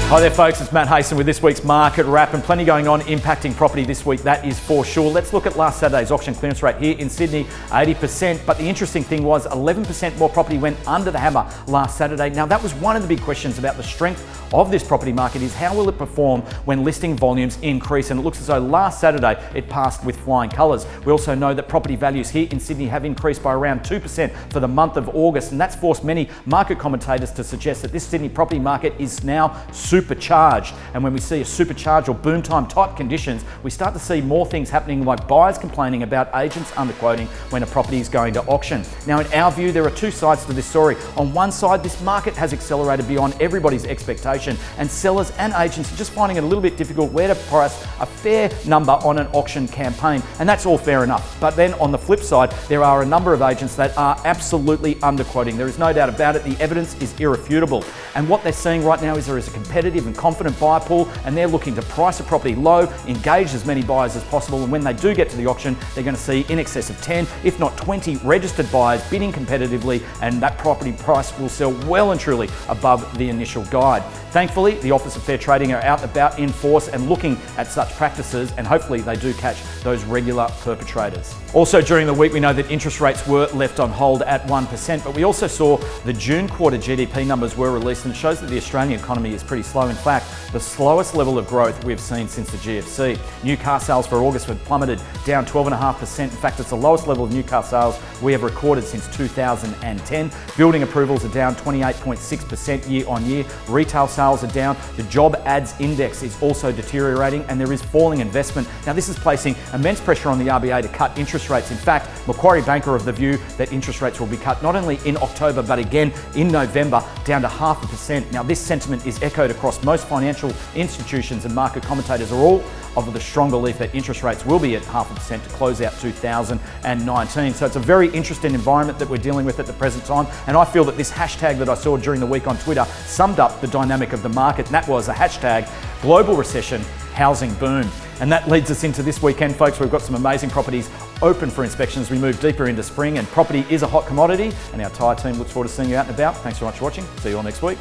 Hi there folks, it's Matt Hayson with this week's Market Wrap, and plenty going on impacting property this week, that is for sure. Let's look at last Saturday's auction clearance rate here in Sydney, 80%, but the interesting thing was 11% more property went under the hammer last Saturday. Now that was one of the big questions about the strength of this property market, is how will it perform when listing volumes increase, and it looks as though last Saturday it passed with flying colours. We also know that property values here in Sydney have increased by around 2% for the month of August, and that's forced many market commentators to suggest that this Sydney property market is now supercharged. And when we see a supercharged or boom time type conditions, we start to see more things happening, like buyers complaining about agents underquoting when a property is going to auction. Now in our view, there are two sides to this story. On one side, this market has accelerated beyond everybody's expectation, and sellers and agents are just finding it a little bit difficult where to price a fair number on an auction campaign, and that's all fair enough. But then on the flip side, there are a number of agents that are absolutely underquoting. There is no doubt about it. The evidence is irrefutable, and what they're seeing right now is there is a competitive and confident buyer pool, and they're looking to price a property low, engage as many buyers as possible, and when they do get to the auction, they're going to see in excess of 10, if not 20 registered buyers bidding competitively, and that property price will sell well and truly above the initial guide. Thankfully, the Office of Fair Trading are out and about in force and looking at such practices, and hopefully they do catch those regular perpetrators. Also during the week, we know that interest rates were left on hold at 1%, but we also saw the June quarter GDP numbers were released, and it shows that the Australian economy is pretty slow. In fact, the slowest level of growth we've seen since the GFC. New car sales for August were plummeted, down 12.5%. In fact, it's the lowest level of new car sales we have recorded since 2010. Building approvals are down 28.6% year on year. Retail sales are down. The job ads index is also deteriorating, and there is falling investment. Now, this is placing immense pressure on the RBA to cut interest rates. In fact, Macquarie Bank are of the view that interest rates will be cut not only in October, but again in November, down to 0.5%. Now, this sentiment is echoed across most financial institutions, and market commentators are all of the strong belief that interest rates will be at 0.5% to close out 2019. So it's a very interesting environment that we're dealing with at the present time, and I feel that this hashtag that I saw during the week on Twitter summed up the dynamic of the market, and that was a hashtag global recession, housing boom. And that leads us into this weekend, folks. We've got some amazing properties open for inspection as we move deeper into spring, and property is a hot commodity, and our entire team looks forward to seeing you out and about. Thanks so much for watching. See you all next week.